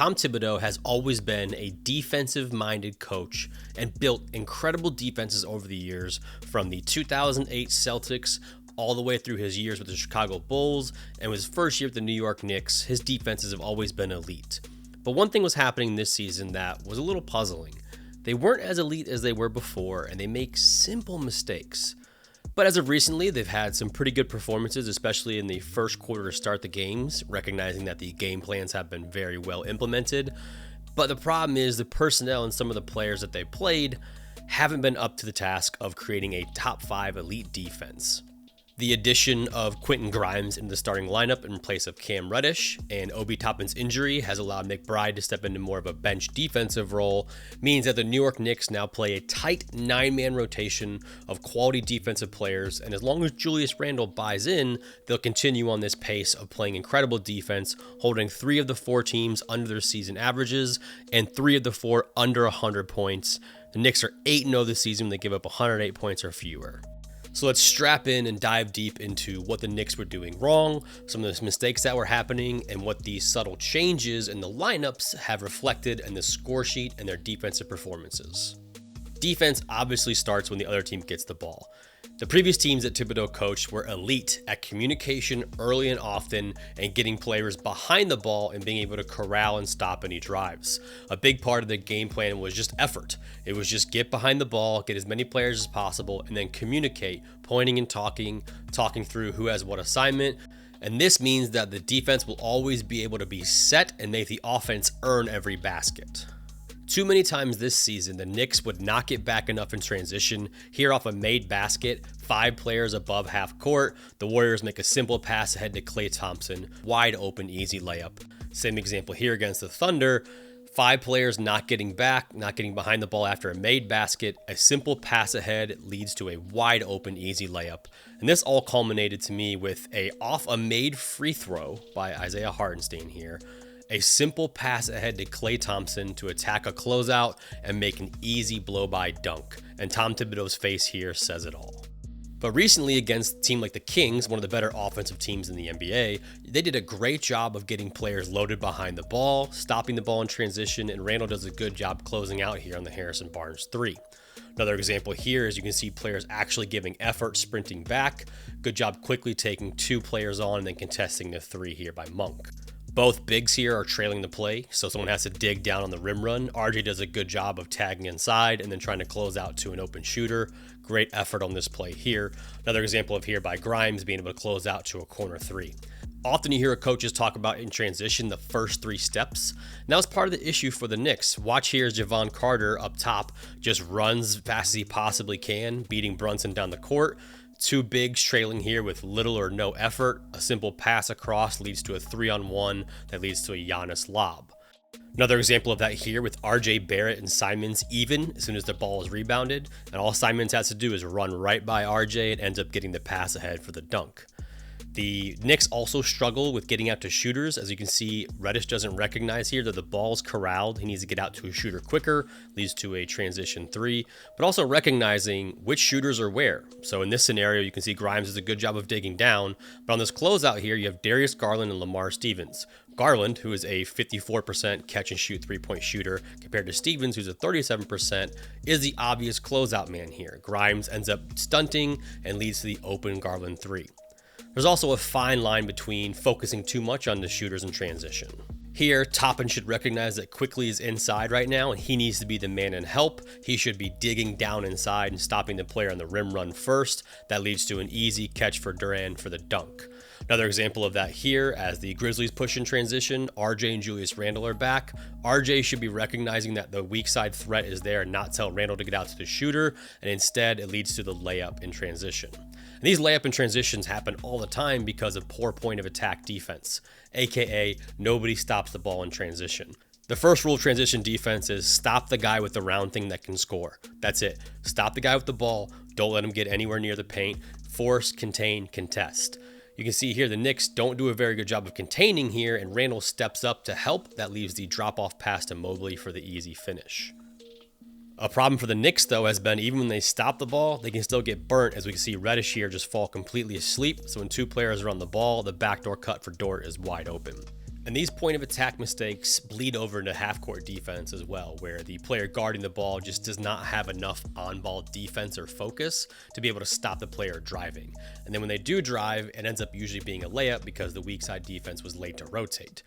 Tom Thibodeau has always been a defensive-minded coach and built incredible defenses over the years, from the 2008 Celtics all the way through his years with the Chicago Bulls and his first year with the New York Knicks. His defenses have always been elite. But one thing was happening this season that was a little puzzling. They weren't as elite as they were before, and they make simple mistakes. But as of recently, they've had some pretty good performances, especially in the first quarter to start the games, recognizing that the game plans have been very well implemented. But the problem is the personnel and some of the players that they played haven't been up to the task of creating a top 5 elite defense. The addition of Quinten Grimes in the starting lineup in place of Cam Reddish and Obi Toppin's injury has allowed McBride to step into more of a bench defensive role, means that the New York Knicks now play a tight 9-man rotation of quality defensive players, and as long as Julius Randle buys in, they'll continue on this pace of playing incredible defense, holding 3 of the 4 teams under their season averages and 3 of the 4 under 100 points. The Knicks are 8-0 this season when they give up 108 points or fewer. So let's strap in and dive deep into what the Knicks were doing wrong, some of the mistakes that were happening, and what these subtle changes in the lineups have reflected in the score sheet and their defensive performances. Defense obviously starts when the other team gets the ball. The previous teams that Thibodeau coached were elite at communication early and often and getting players behind the ball and being able to corral and stop any drives. A big part of the game plan was just effort. It was just get behind the ball, get as many players as possible, and then communicate, pointing and talking through who has what assignment. And this means that the defense will always be able to be set and make the offense earn every basket. Too many times this season, the Knicks would not get back enough in transition. Here off a made basket, 5 players above half court, the Warriors make a simple pass ahead to Klay Thompson, wide open, easy layup. Same example here against the Thunder. 5 players not getting back, not getting behind the ball after a made basket. A simple pass ahead leads to a wide open, easy layup. And this all culminated to me with off a made free throw by Isaiah Hartenstein here. A simple pass ahead to Klay Thompson to attack a closeout and make an easy blow-by dunk. And Tom Thibodeau's face here says it all. But recently against a team like the Kings, one of the better offensive teams in the NBA, they did a great job of getting players loaded behind the ball, stopping the ball in transition, and Randle does a good job closing out here on the Harrison Barnes 3. Another example here is you can see players actually giving effort, sprinting back. Good job quickly taking 2 players on and then contesting the 3 here by Monk. Both bigs here are trailing the play, so someone has to dig down on the rim run. RJ does a good job of tagging inside and then trying to close out to an open shooter. Great effort on this play here. Another example of here by Grimes being able to close out to a corner 3. Often you hear coaches talk about in transition the first 3 steps. And that was part of the issue for the Knicks. Watch here as Javon Carter up top just runs as fast as he possibly can, beating Brunson down the court. 2 bigs trailing here with little or no effort. A simple pass across leads to a 3-on-1 that leads to a Giannis lob. Another example of that here with RJ Barrett and Simons even as soon as the ball is rebounded, and all Simons has to do is run right by RJ and ends up getting the pass ahead for the dunk. The Knicks also struggle with getting out to shooters. As you can see, Reddish doesn't recognize here that the ball's corralled. He needs to get out to a shooter quicker, leads to a transition 3, but also recognizing which shooters are where. So in this scenario, you can see Grimes does a good job of digging down, but on this closeout here, you have Darius Garland and Lamar Stevens. Garland, who is a 54% catch and shoot 3-point shooter, compared to Stevens, who's a 37%, is the obvious closeout man here. Grimes ends up stunting and leads to the open Garland 3. There's also a fine line between focusing too much on the shooters in transition. Here, Toppin should recognize that Quickley is inside right now and he needs to be the man in help. He should be digging down inside and stopping the player on the rim run first. That leads to an easy catch for Durant for the dunk. Another example of that here, as the Grizzlies push in transition, RJ and Julius Randle are back. RJ should be recognizing that the weak side threat is there and not tell Randle to get out to the shooter, and instead it leads to the layup in transition. And these layup and transitions happen all the time because of poor point of attack defense, aka nobody stops the ball in transition. The first rule of transition defense is stop the guy with the round thing that can score. That's it. Stop the guy with the ball. Don't let him get anywhere near the paint. Force, contain, contest. You can see here the Knicks don't do a very good job of containing here, and Randle steps up to help. That leaves the drop-off pass to Mobley for the easy finish. A problem for the Knicks, though, has been even when they stop the ball, they can still get burnt, as we can see Reddish here just fall completely asleep. So when 2 players are on the ball, the backdoor cut for Dort is wide open. And these point of attack mistakes bleed over into half-court defense as well, where the player guarding the ball just does not have enough on-ball defense or focus to be able to stop the player driving. And then when they do drive, it ends up usually being a layup because the weak side defense was late to rotate.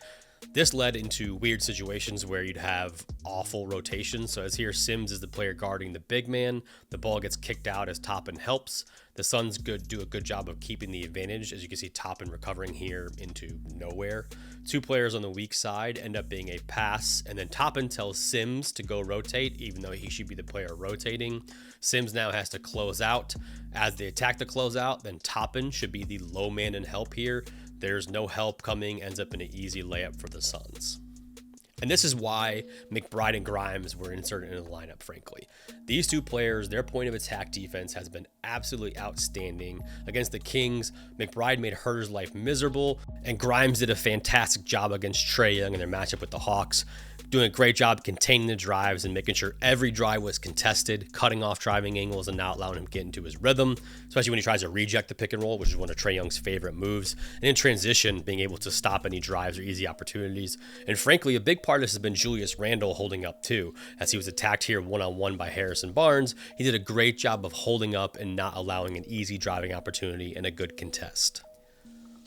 This led into weird situations where you'd have awful rotations. So as here, Sims is the player guarding the big man. The ball gets kicked out as Toppin helps. The Suns do a good job of keeping the advantage. As you can see, Toppin recovering here into nowhere. Two players on the weak side end up being a pass, and then Toppin tells Sims to go rotate, even though he should be the player rotating. Sims now has to close out. As they attack the closeout, then Toppin should be the low man in help here. There's no help coming, ends up in an easy layup for the Suns. And this is why McBride and Grimes were inserted in the lineup, frankly. These two players, their point of attack defense has been absolutely outstanding. Against the Kings, McBride made Herter's life miserable, and Grimes did a fantastic job against Trae Young in their matchup with the Hawks, doing a great job containing the drives and making sure every drive was contested, cutting off driving angles and not allowing him to get into his rhythm, especially when he tries to reject the pick and roll, which is one of Trae Young's favorite moves. And in transition, being able to stop any drives or easy opportunities. And frankly, a big part of this has been Julius Randle holding up too. As he was attacked here one-on-one by Harrison Barnes, he did a great job of holding up and not allowing an easy driving opportunity and a good contest.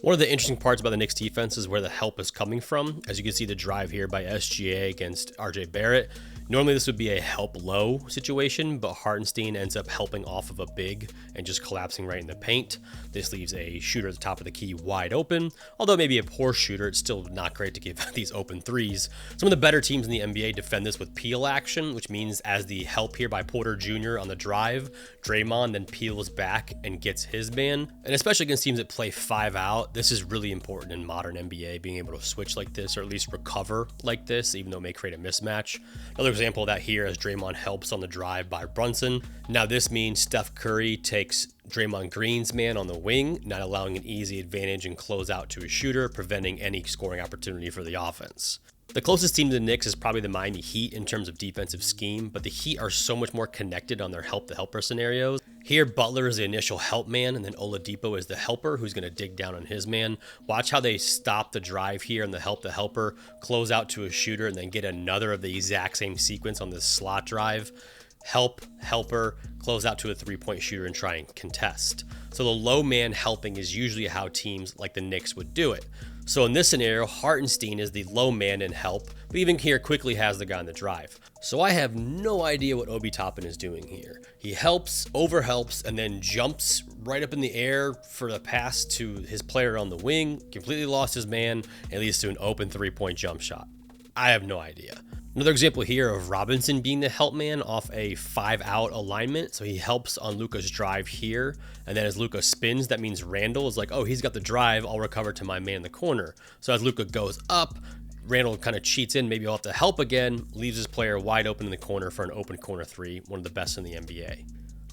One of the interesting parts about the Knicks defense is where the help is coming from. As you can see, the drive here by SGA against RJ Barrett. Normally this would be a help low situation, but Hartenstein ends up helping off of a big and just collapsing right in the paint. This leaves a shooter at the top of the key wide open. Although maybe a poor shooter, it's still not great to give these open threes. Some of the better teams in the NBA defend this with peel action, which means as the help here by Porter Jr. on the drive, Draymond then peels back and gets his man. And especially against teams that play 5 out, this is really important in modern NBA, being able to switch like this or at least recover like this, even though it may create a mismatch. Another example of that here as Draymond helps on the drive by Brunson. Now this means Steph Curry takes Draymond Green's man on the wing, not allowing an easy advantage and close out to a shooter, preventing any scoring opportunity for the offense. The closest team to the Knicks is probably the Miami Heat in terms of defensive scheme, but the Heat are so much more connected on their help-to-helper scenarios. Here, Butler is the initial help man, and then Oladipo is the helper who's going to dig down on his man. Watch how they stop the drive here and the help-to-helper, close out to a shooter, and then get another of the exact same sequence on this slot drive. Help, helper, close out to a three-point shooter and try and contest. So the low man helping is usually how teams like the Knicks would do it. So in this scenario, Hartenstein is the low man in help, but even here quickly has the guy on the drive. So I have no idea what Obi Toppin is doing here. He helps, overhelps, and then jumps right up in the air for the pass to his player on the wing, completely lost his man, and leads to an open three-point jump shot. I have no idea. Another example here of Robinson being the help man off a 5-out alignment. So he helps on Luka's drive here. And then as Luka spins, that means Randle is like, oh, he's got the drive. I'll recover to my man in the corner. So as Luka goes up, Randle kind of cheats in. Maybe he'll have to help again. Leaves his player wide open in the corner for an open corner three. One of the best in the NBA.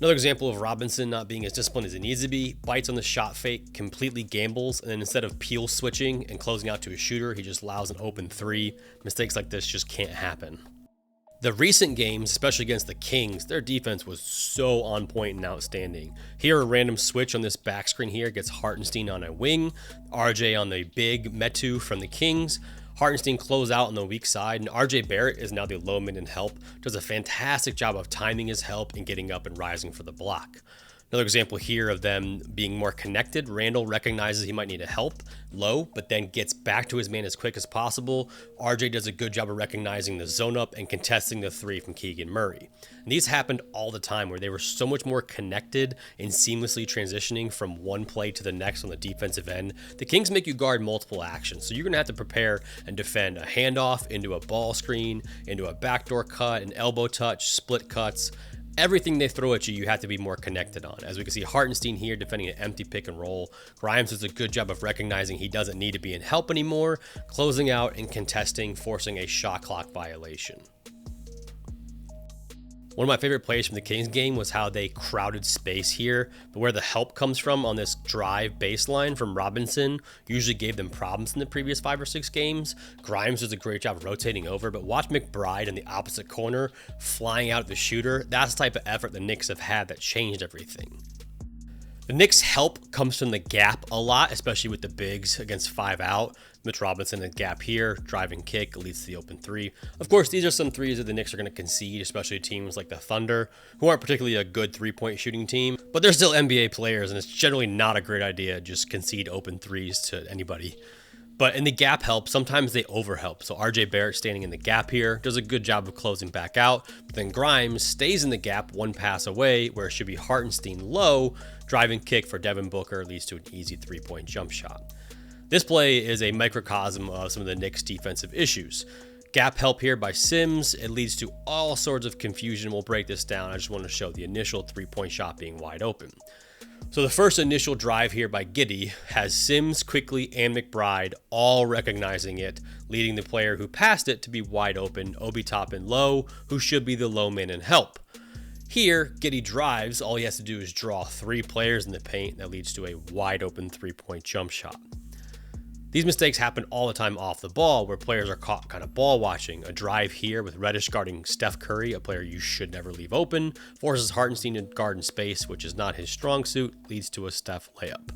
Another example of Robinson not being as disciplined as he needs to be, bites on the shot fake, completely gambles, and then instead of peel switching and closing out to a shooter, he just allows an open three. Mistakes like this just can't happen. The recent games, especially against the Kings, their defense was so on point and outstanding. Here, a random switch on this back screen here gets Hartenstein on a wing, RJ on the big Metu from the Kings. Hartenstein close out on the weak side, and RJ Barrett is now the low man in help, does a fantastic job of timing his help and getting up and rising for the block. Another example here of them being more connected. Randle recognizes he might need a help low, but then gets back to his man as quick as possible. RJ does a good job of recognizing the zone up and contesting the three from Keegan Murray. And these happened all the time where they were so much more connected and seamlessly transitioning from one play to the next on the defensive end. The Kings make you guard multiple actions, so you're going to have to prepare and defend a handoff into a ball screen, into a backdoor cut, an elbow touch, split cuts. Everything they throw at you, you have to be more connected on. As we can see, Hartenstein here defending an empty pick and roll. Grimes does a good job of recognizing he doesn't need to be in help anymore, closing out and contesting, forcing a shot clock violation. One of my favorite plays from the Kings game was how they crowded space here, but where the help comes from on this drive baseline from Robinson usually gave them problems in the previous 5 or 6 games. Grimes does a great job of rotating over, but watch McBride in the opposite corner flying out the shooter. That's the type of effort the Knicks have had that changed everything. The Knicks' help comes from the gap a lot, especially with the bigs against 5 out. Mitch Robinson in the gap here, driving kick leads to the open three. Of course, these are some threes that the Knicks are going to concede, especially teams like the Thunder, who aren't particularly a good three-point shooting team, but they're still NBA players, and it's generally not a great idea to just concede open threes to anybody. But in the gap help, sometimes they overhelp. So RJ Barrett standing in the gap here does a good job of closing back out, but then Grimes stays in the gap one pass away, where it should be Hartenstein low, driving kick for Devin Booker leads to an easy three-point jump shot. This play is a microcosm of some of the Knicks' defensive issues. Gap help here by Sims, it leads to all sorts of confusion. We'll break this down. I just want to show the initial three-point shot being wide open. So the first initial drive here by Giddey has Sims, Quickly, and McBride all recognizing it, leading the player who passed it to be wide open, Obi Toppin low, who should be the low man in help. Here, Giddey drives. All he has to do is draw three players in the paint. That leads to a wide open three-point jump shot. These mistakes happen all the time off the ball, where players are caught kind of ball watching. A drive here with Reddish guarding Steph Curry, a player you should never leave open, forces Hartenstein to guard in space, which is not his strong suit, leads to a Steph layup.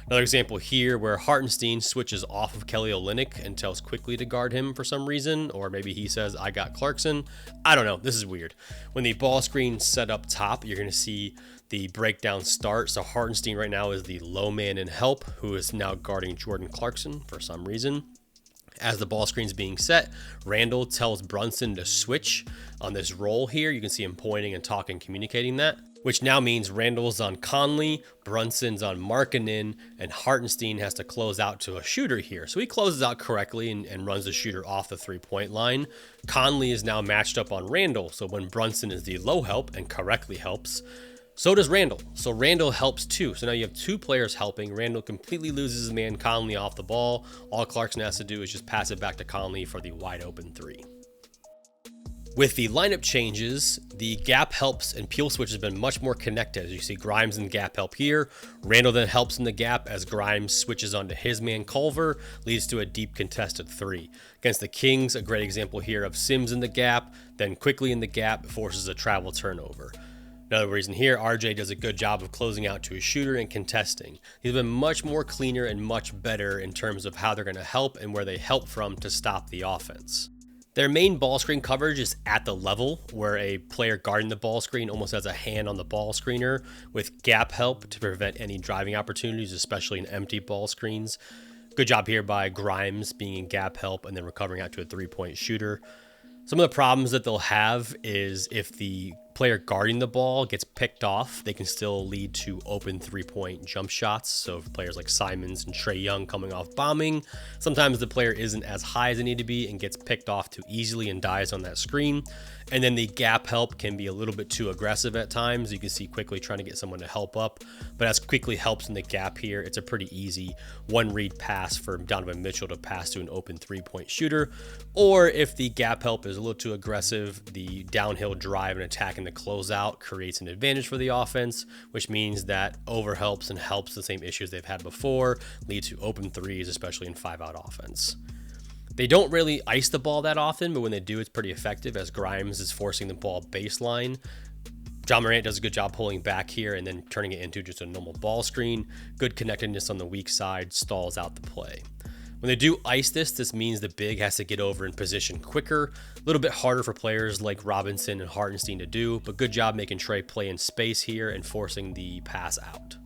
Another example here where Hartenstein switches off of Kelly Olynyk and tells Quickly to guard him for some reason, or maybe he says, I got Clarkson. I don't know. This is weird. When the ball screen's set up top, you're going to see the breakdown start. So Hartenstein right now is the low man in help, who is now guarding Jordan Clarkson for some reason. As the ball screen's being set, Randall tells Brunson to switch on this roll here. You can see him pointing and talking, communicating that, which now means Randall's on Conley, Brunson's on Markkanen, and Hartenstein has to close out to a shooter here. So he closes out correctly and runs the shooter off the three-point line. Conley is now matched up on Randall, so when Brunson is the low help and correctly helps, so does Randall. So Randall helps too. So now you have two players helping. Randall completely loses his man Conley off the ball. All Clarkson has to do is just pass it back to Conley for the wide open three. With the lineup changes, the gap helps and peel switch has been much more connected. As you see Grimes in the gap help here. Randall then helps in the gap as Grimes switches onto his man Culver, leads to a deep contested three. Against the Kings, a great example here of Sims in the gap, then Quickly in the gap, forces a travel turnover. Another reason here, RJ does a good job of closing out to his shooter and contesting. He's been much more cleaner and much better in terms of how they're going to help and where they help from to stop the offense. Their main ball screen coverage is at the level where a player guarding the ball screen almost has a hand on the ball screener, with gap help to prevent any driving opportunities, especially in empty ball screens. Good job here by Grimes being in gap help and then recovering out to a three-point shooter. Some of the problems that they'll have is if the player guarding the ball gets picked off, they can still lead to open three-point jump shots. So for players like Simons and Trae Young coming off bombing, sometimes the player isn't as high as they need to be and gets picked off too easily and dies on that screen. And then the gap help can be a little bit too aggressive at times. You can see Quickly trying to get someone to help up, but as Quickly helps in the gap here, it's a pretty easy one-read pass for Donovan Mitchell to pass to an open three-point shooter. Or if the gap help is a little too aggressive, the downhill drive and attack in the closeout creates an advantage for the offense, which means that overhelps and helps the same issues they've had before lead to open threes, especially in 5-out offense. They don't really ice the ball that often, but when they do, it's pretty effective as Grimes is forcing the ball baseline. John Morant does a good job pulling back here and then turning it into just a normal ball screen. Good connectedness on the weak side stalls out the play. When they do ice this means the big has to get over in position quicker. A little bit harder for players like Robinson and Hartenstein to do, but good job making Trae play in space here and forcing the pass out.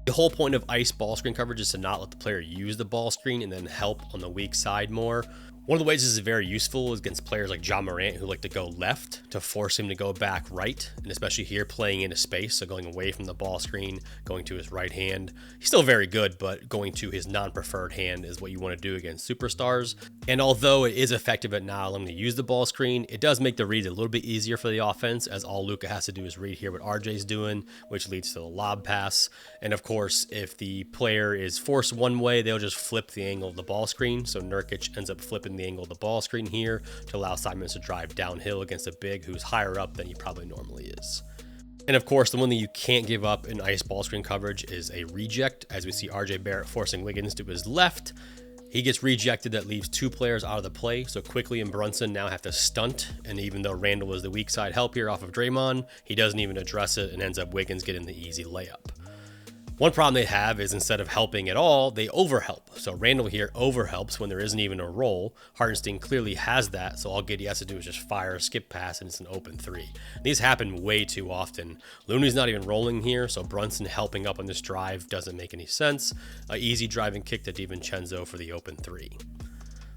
The whole point of ice ball screen coverage is to not let the player use the ball screen and then help on the weak side more. One of the ways this is very useful is against players like John Morant who like to go left to force him to go back right, and especially here playing into space, so going away from the ball screen, going to his right hand. He's still very good, but going to his non-preferred hand is what you want to do against superstars. And although it is effective at not allowing to use the ball screen, it does make the read a little bit easier for the offense, as all Luka has to do is read here what RJ's doing, which leads to the lob pass. And of course, if the player is forced one way, they'll just flip the angle of the ball screen. So Nurkic ends up flipping the angle of the ball screen here to allow Simons to drive downhill against a big who's higher up than he probably normally is. And of course, the one that you can't give up in ice ball screen coverage is a reject, as we see RJ Barrett forcing Wiggins to his left. He gets rejected. That leaves two players out of the play, so Quickly and Brunson now have to stunt, and even though Randall was the weak side help here off of Draymond, he doesn't even address it and ends up Wiggins getting the easy layup. One problem they have is instead of helping at all, they overhelp. So Randall here overhelps when there isn't even a roll. Hartenstein clearly has that, so all Giddey has to do is just fire a skip pass and it's an open three. These happen way too often. Looney's not even rolling here, so Brunson helping up on this drive doesn't make any sense. An easy driving kick to DiVincenzo for the open three.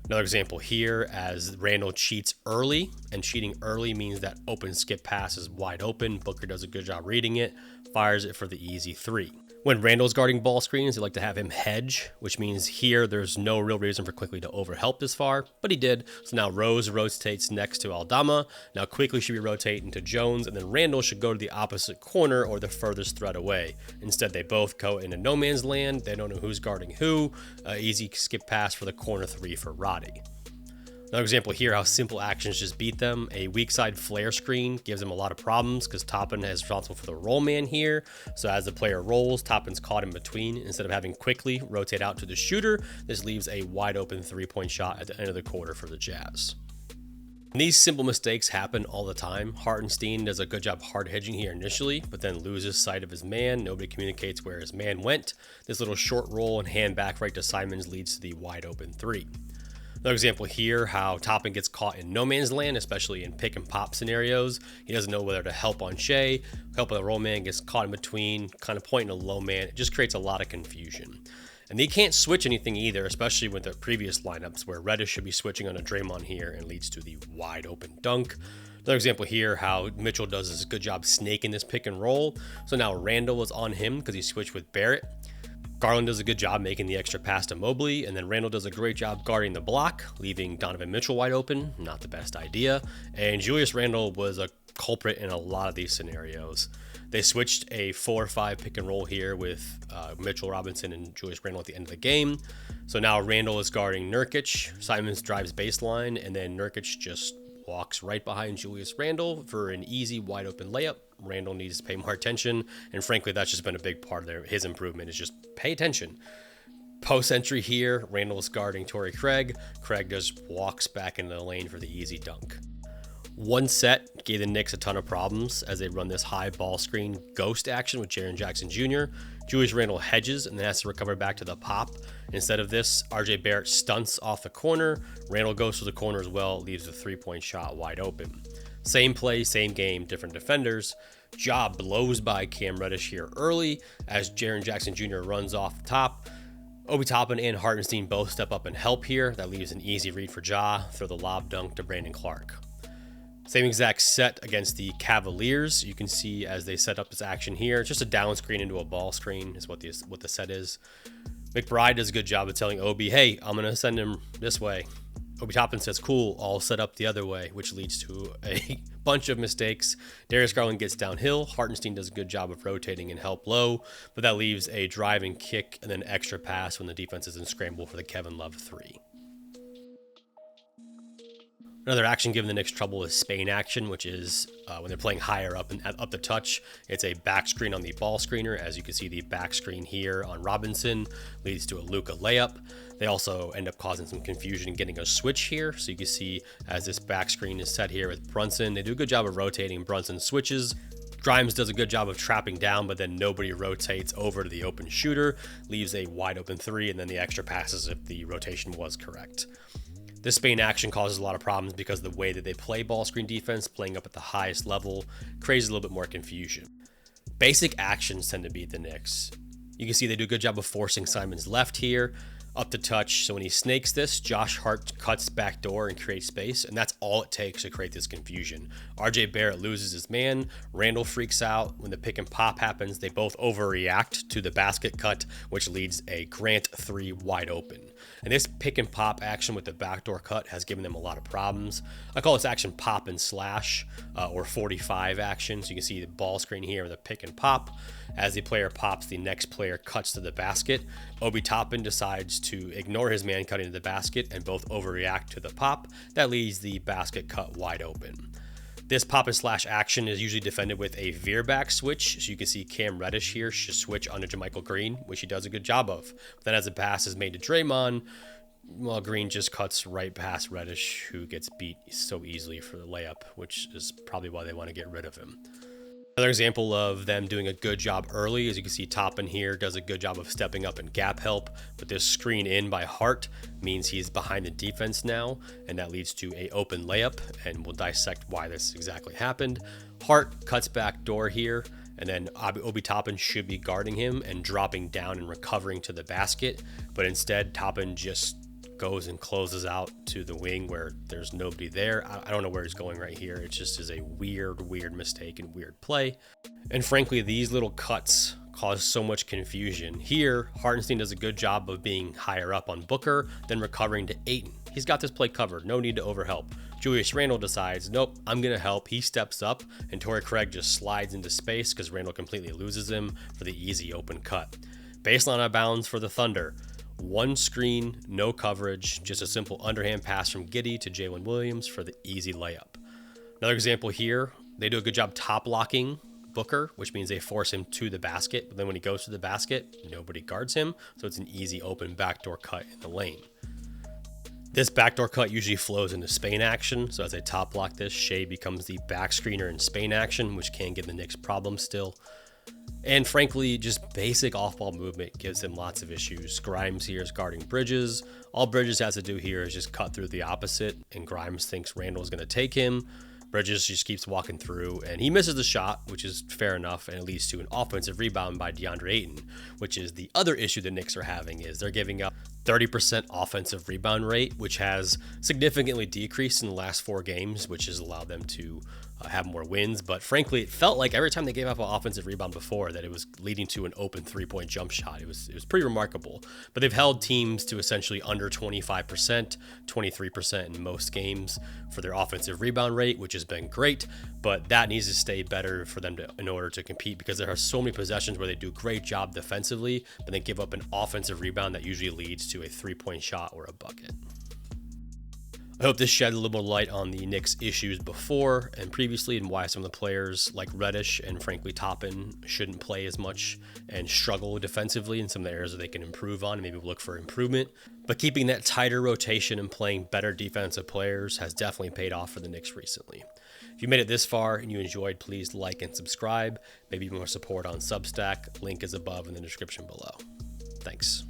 Another example here, as Randall cheats early, and cheating early means that open skip pass is wide open. Booker does a good job reading it, fires it for the easy three. When Randall's guarding ball screens, they like to have him hedge, which means here there's no real reason for Quickley to overhelp this far, but he did. So now Rose rotates next to Aldama. Now Quickley should be rotating to Jones, and then Randall should go to the opposite corner or the furthest threat away. Instead, they both go into no man's land. They don't know who's guarding who. Easy skip pass for the corner three for Roddy. Another example here, how simple actions just beat them. A weak side flare screen gives them a lot of problems because Toppin is responsible for the roll man here. So as the player rolls, Toppin's caught in between. Instead of having Quickley rotate out to the shooter, this leaves a wide open three-point shot at the end of the quarter for the Jazz. And these simple mistakes happen all the time. Hartenstein does a good job hard hedging here initially, but then loses sight of his man. Nobody communicates where his man went. This little short roll and hand back right to Simons leads to the wide open three. Another example here, how Toppin gets caught in no man's land, especially in pick and pop scenarios. He doesn't know whether to help on Shea, help on the roll man, gets caught in between, kind of pointing a low man. It just creates a lot of confusion. And they can't switch anything either, especially with their previous lineups where Reddish should be switching on a Draymond here and leads to the wide open dunk. Another example here, how Mitchell does a good job snaking this pick and roll. So now Randall is on him because he switched with Barrett. Garland does a good job making the extra pass to Mobley, and then Randall does a great job guarding the block, leaving Donovan Mitchell wide open. Not the best idea. And Julius Randle was a culprit in a lot of these scenarios. They switched a 4-5 pick and roll here with Mitchell Robinson and Julius Randle at the end of the game. So now Randall is guarding Nurkic. Simons drives baseline, and then Nurkic just walks right behind Julius Randle for an easy wide open layup. Randall needs to pay more attention, and frankly, that's just been a big part of his improvement is just pay attention. Post entry here, Randall's guarding Torrey Craig. Craig just walks back into the lane for the easy dunk. One set gave the Knicks a ton of problems as they run this high ball screen ghost action with Jaren Jackson Jr. Julius Randle hedges and then has to recover back to the pop. Instead of this, RJ Barrett stunts off the corner. Randle goes to the corner as well, leaves the three-point shot wide open. Same play, same game, different defenders. Ja blows by Cam Reddish here early as Jaren Jackson Jr. runs off the top. Obi Toppin and Hartenstein both step up and help here. That leaves an easy read for Ja. Throw the lob dunk to Brandon Clark. Same exact set against the Cavaliers. You can see as they set up this action here, just a down screen into a ball screen is what the set is. McBride does a good job of telling Obi, hey, I'm going to send him this way. Obi Toppin says, cool, I'll set up the other way, which leads to a bunch of mistakes. Darius Garland gets downhill. Hartenstein does a good job of rotating and help low, but that leaves a driving kick and then extra pass when the defense is in scramble for the Kevin Love three. Another action giving the Knicks trouble is Spain action, which is when they're playing higher up and up the touch. It's a back screen on the ball screener. As you can see, the back screen here on Robinson leads to a Luka layup. They also end up causing some confusion getting a switch here. So you can see as this back screen is set here with Brunson, they do a good job of rotating. Brunson switches. Grimes does a good job of trapping down, but then nobody rotates over to the open shooter, leaves a wide open three, and then the extra passes if the rotation was correct. This Spain action causes a lot of problems because the way that they play ball screen defense, playing up at the highest level, creates a little bit more confusion. Basic actions tend to beat the Knicks. You can see they do a good job of forcing Simons left here, up the touch. So when he snakes this, Josh Hart cuts back door and creates space, and that's all it takes to create this confusion. RJ Barrett loses his man. Randall freaks out. When the pick and pop happens, they both overreact to the basket cut, which leads a Grant three wide open. And this pick and pop action with the backdoor cut has given them a lot of problems. I call this action pop and slash or 45 action. So you can see the ball screen here with a pick and pop. As the player pops, the next player cuts to the basket. Obi Toppin decides to ignore his man cutting to the basket and both overreact to the pop. That leaves the basket cut wide open. This pop and slash action is usually defended with a veer back switch. So you can see Cam Reddish here should switch onto JaMychal Green, which he does a good job of. But then as the pass is made to Draymond, well, Green just cuts right past Reddish, who gets beat so easily for the layup, which is probably why they want to get rid of him. Another example of them doing a good job early, as you can see, Toppin here does a good job of stepping up and gap help, but this screen in by Hart means he's behind the defense now, and that leads to a open layup, and we'll dissect why this exactly happened. Hart cuts back door here, and then Obi Toppin should be guarding him and dropping down and recovering to the basket, but instead Toppin just goes and closes out to the wing where there's nobody there. I don't know where he's going right here. It just is a weird mistake and weird play. And frankly, these little cuts cause so much confusion. Here, Hartenstein does a good job of being higher up on Booker, then recovering to Ayton. He's got this play covered. No need to overhelp. Julius Randle decides, nope, I'm going to help. He steps up, and Torrey Craig just slides into space because Randle completely loses him for the easy open cut. Baseline out of bounds for the Thunder. One screen, no coverage, just a simple underhand pass from Giddey to Jalen Williams for the easy layup. Another example here, they do a good job top blocking Booker, which means they force him to the basket, but then when he goes to the basket, nobody guards him, so it's an easy open backdoor cut in the lane. This backdoor cut usually flows into Spain action, so as they top block this, Shea becomes the back screener in Spain action, which can give the Knicks problems still. And frankly, just basic off-ball movement gives him lots of issues. Grimes here is guarding Bridges. All Bridges has to do here is just cut through the opposite, and Grimes thinks Randle is going to take him. Bridges just keeps walking through, and he misses the shot, which is fair enough, and it leads to an offensive rebound by DeAndre Ayton, which is the other issue the Knicks are having, is they're giving up 30% offensive rebound rate, which has significantly decreased in the last 4 games, which has allowed them to have more wins. But frankly, it felt like every time they gave up an offensive rebound before that it was leading to an open 3-point jump shot. It was pretty remarkable. But they've held teams to essentially under 25%, 23% in most games for their offensive rebound rate, which has been great. But that needs to stay better for them in order to compete, because there are so many possessions where they do a great job defensively, but they give up an offensive rebound that usually leads to a 3-point shot or a bucket. I hope this shed a little more light on the Knicks' issues before and previously, and why some of the players like Reddish and frankly Toppin shouldn't play as much and struggle defensively in some of the areas that they can improve on and maybe look for improvement. But keeping that tighter rotation and playing better defensive players has definitely paid off for the Knicks recently. If you made it this far and you enjoyed, please like and subscribe. Maybe more support on Substack. Link is above in the description below. Thanks.